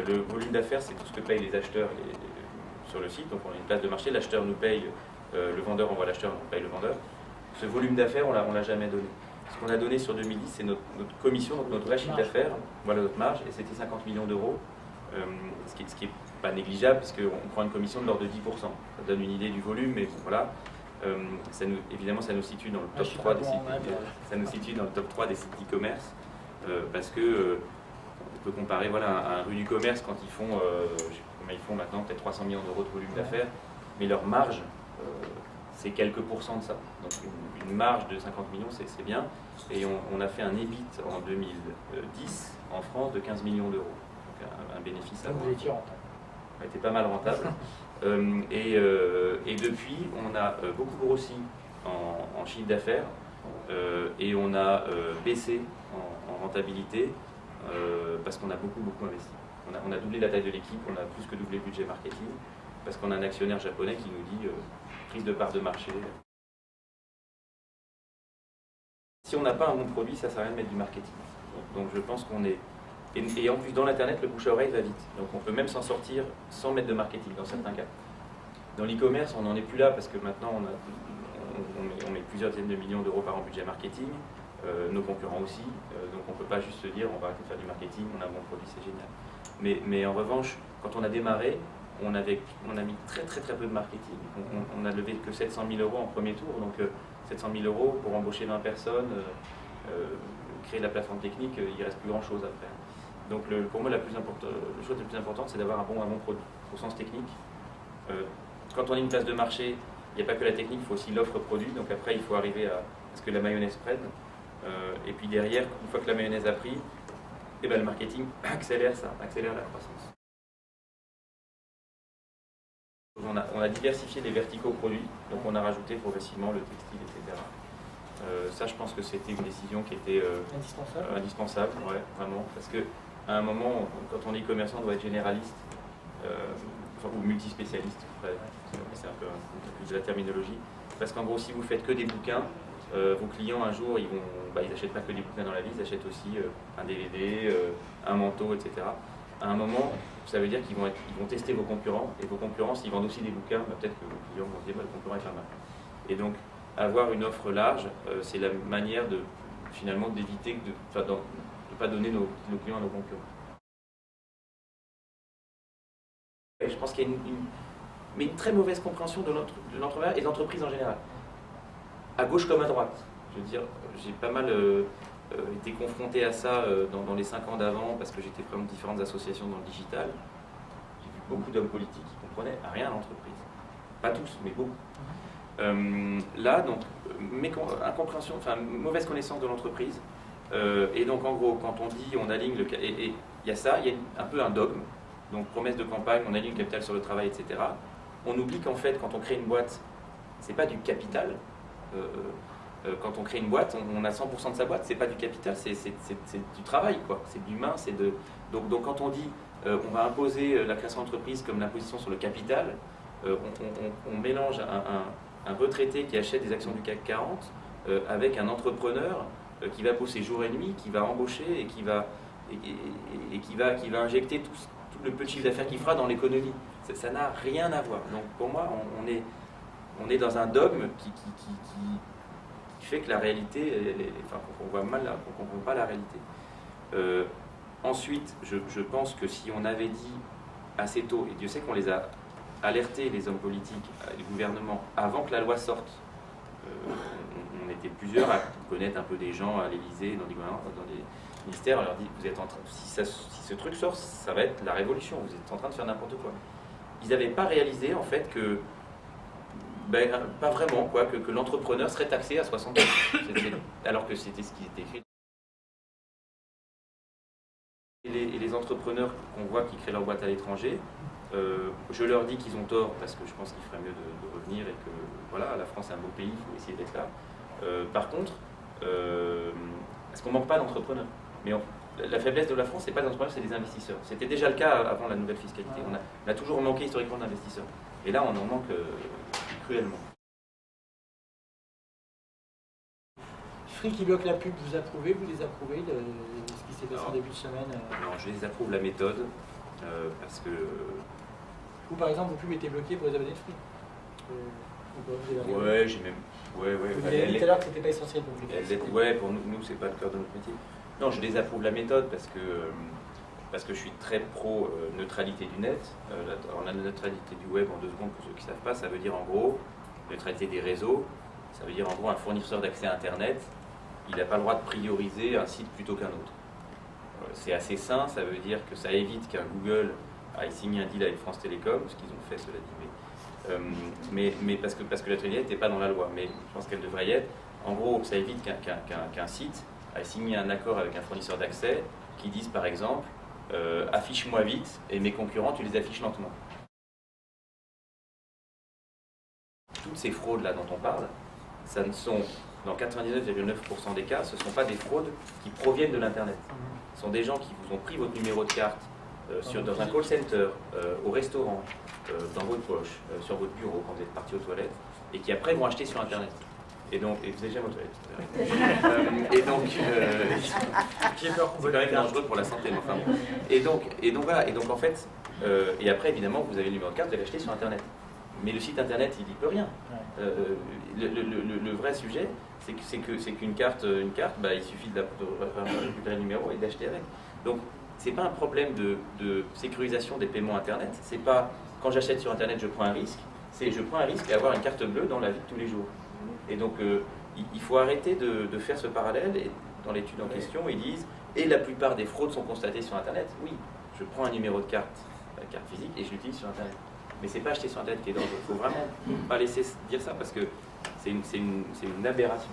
Le volume d'affaires, c'est tout ce que payent les acheteurs sur le site. Donc on a une place de marché, l'acheteur nous paye, le vendeur envoie l'acheteur, on paye le vendeur. Ce volume d'affaires, on ne l'a jamais donné. Ce qu'on a donné sur 2010, c'est notre commission, donc notre vrai chiffre d'affaires, voilà notre marge, et c'était 50 millions d'euros, ce qui n'est pas négligeable, puisqu'on prend une commission de l'ordre de 10%. Ça donne une idée du volume, mais bon, voilà. Évidemment, ça nous situe dans le top 3 des sites. Ça nous situe dans le top 3 des sites d'e-commerce, parce que on peut comparer un rue du commerce quand ils font, je sais pas combien ils font maintenant, peut-être 300 millions d'euros de volume d'affaires, mais leur marge, c'est quelques pourcents de ça. Donc une marge de 50 millions, c'est bien. Et on a fait un EBIT en 2010 en France de 15 millions d'euros. Donc un bénéfice à voir. Vous étiez rentable. On était pas mal rentable. Et depuis, on a beaucoup grossi en chiffre d'affaires et on a baissé en rentabilité parce qu'on a beaucoup investi. On a doublé la taille de l'équipe, on a plus que doublé le budget marketing parce qu'on a un actionnaire japonais qui nous dit prise de part de marché. Si on n'a pas un bon produit, ça ne sert à rien de mettre du marketing. Donc je pense qu'on est... Et en plus, dans l'Internet, le bouche à oreille va vite. Donc on peut même s'en sortir sans mettre de marketing, dans certains cas. Dans l'e-commerce, on n'en est plus là parce que maintenant, on met plusieurs dizaines de millions d'euros par an budget marketing. Nos concurrents aussi. Donc on ne peut pas juste se dire, on va arrêter de faire du marketing, on a un bon produit, c'est génial. Mais en revanche, quand on a démarré, on a mis très peu de marketing. On a levé que 700 000 euros en premier tour. Donc 700 000 euros pour embaucher 20 personnes, créer la plateforme technique, il ne reste plus grand chose après. Donc pour moi, la chose la plus importante, c'est d'avoir un bon produit, au sens technique. Quand on a une place de marché, il n'y a pas que la technique, il faut aussi l'offre produit. Donc après, il faut arriver à ce que la mayonnaise prenne. Et puis derrière, une fois que la mayonnaise a pris, le marketing accélère la croissance. On a diversifié les verticaux produits, donc on a rajouté progressivement le textile, etc. Ça, je pense que c'était une décision qui était indispensable, ouais, vraiment, parce que à un moment, quand on est commerçant, on doit être généraliste, ou multispécialiste, c'est un peu plus de la terminologie, parce qu'en gros, si vous faites que des bouquins, vos clients un jour, ils n'achètent pas que des bouquins dans la vie, ils achètent aussi un DVD, un manteau, etc. À un moment, ça veut dire qu'ils vont tester vos concurrents, et vos concurrents, s'ils vendent aussi des bouquins, peut-être que vos clients vont se dire le concurrent est pas mal. Et donc, avoir une offre large, c'est la manière finalement d'éviter de ne pas donner nos clients à nos concurrents. Et je pense qu'il y a une très mauvaise compréhension de l'entrepreneuriat et de l'entreprise en général, à gauche comme à droite. Je veux dire, j'ai pas mal été confronté à ça dans les 5 ans d'avant, parce que j'étais vraiment différentes associations dans le digital. J'ai vu beaucoup d'hommes politiques qui ne comprenaient rien à l'entreprise. Pas tous, mais beaucoup. Là, donc, incompréhension, mauvaise connaissance de l'entreprise. Et donc, en gros, quand on dit on aligne et il y a ça, il y a un peu un dogme. Donc, promesse de campagne, on aligne le capital sur le travail, etc. On oublie qu'en fait, quand on crée une boîte, c'est pas du capital. Quand on crée une boîte, on a 100% de sa boîte, c'est pas du capital, c'est du travail, quoi. C'est de l'humain, donc quand on dit on va imposer la création d'entreprise comme l'imposition sur le capital, on mélange un retraité qui achète des actions du CAC 40 avec un entrepreneur qui va bosser jour et nuit, qui va embaucher et qui va injecter tout le petit chiffre d'affaires qu'il fera dans l'économie. Ça n'a rien à voir. Donc pour moi, on est dans un dogme qui fait que la réalité, qu'on voit mal, qu'on ne comprend pas la réalité. Ensuite, je pense que si on avait dit assez tôt, et Dieu sait qu'on les a alertés, les hommes politiques, les gouvernements, avant que la loi sorte, on était plusieurs à connaître un peu des gens à l'Élysée, dans les gouvernements, dans les ministères, on leur dit, vous êtes en train, si ce truc sort, ça va être la révolution, vous êtes en train de faire n'importe quoi. Ils n'avaient pas réalisé en fait que pas vraiment, quoi, que l'entrepreneur serait taxé à 60%, alors que c'était ce qui était écrit. Et les entrepreneurs qu'on voit qui créent leur boîte à l'étranger, je leur dis qu'ils ont tort parce que je pense qu'il ferait mieux de revenir et que voilà, la France est un beau pays, il faut essayer d'être là. Par contre, parce qu'on ne manque pas d'entrepreneurs. Mais la faiblesse de la France, ce n'est pas des entrepreneurs, c'est des investisseurs. C'était déjà le cas avant la nouvelle fiscalité. On a toujours manqué historiquement d'investisseurs. Et là, on en manque cruellement. Free qui bloque la pub, vous approuvez, vous les approuvez de ce qui s'est passé en début de semaine Non, je les approuve la méthode. parce que... Ou par exemple, vos pubs étaient bloquées pour les abonnés de Free. Ouais, j'ai même... Ouais. Vous avez dit tout à l'heure que c'était pas essentiel pour vous. Ouais, pour nous c'est pas le cœur de notre métier. Non, je désapprouve la méthode parce que je suis très pro neutralité du net. La neutralité du web, en 2 secondes, pour ceux qui ne savent pas, ça veut dire en gros neutralité des réseaux. Ça veut dire en gros un fournisseur d'accès à Internet, il n'a pas le droit de prioriser un site plutôt qu'un autre. C'est assez sain, ça veut dire que ça évite qu'un Google aille signer un deal avec France Télécom, ce qu'ils ont fait, cela dit, mais parce que la neutralité n'était pas dans la loi, mais je pense qu'elle devrait y être. En gros, ça évite qu'un site aille signer un accord avec un fournisseur d'accès qui dise par exemple affiche-moi vite et mes concurrents tu les affiches lentement. Toutes ces fraudes là dont on parle, ça ne sont, dans 99,9% des cas, ce ne sont pas des fraudes qui proviennent de l'Internet. Ce sont des gens qui vous ont pris votre numéro de carte dans un call center, au restaurant, dans votre poche, sur votre bureau quand vous êtes parti aux toilettes, et qui après vont acheter sur Internet. Et donc, et vous êtes jamais aux toilettes. Et donc, c'est quand même dangereux pour la santé, mais enfin bon. Et donc voilà, et donc en fait, et après évidemment, vous avez le numéro de carte, vous allez l'acheter sur Internet. Mais le site Internet, il n'y peut rien. Le vrai sujet, c'est qu'une carte, bah, il suffit de récupérer le numéro et d'acheter avec. Donc, c'est pas un problème de sécurisation des paiements Internet. C'est pas quand j'achète sur Internet, je prends un risque. C'est je prends un risque à avoir une carte bleue dans la vie de tous les jours. Et donc, il faut arrêter de faire ce parallèle. Et dans l'étude en question, ils disent et la plupart des fraudes sont constatées sur Internet. Oui, je prends un numéro de carte physique et je l'utilise sur Internet. Mais c'est pas acheter sur Internet qui est dangereux. Il ne faut vraiment pas laisser dire ça parce que c'est une aberration.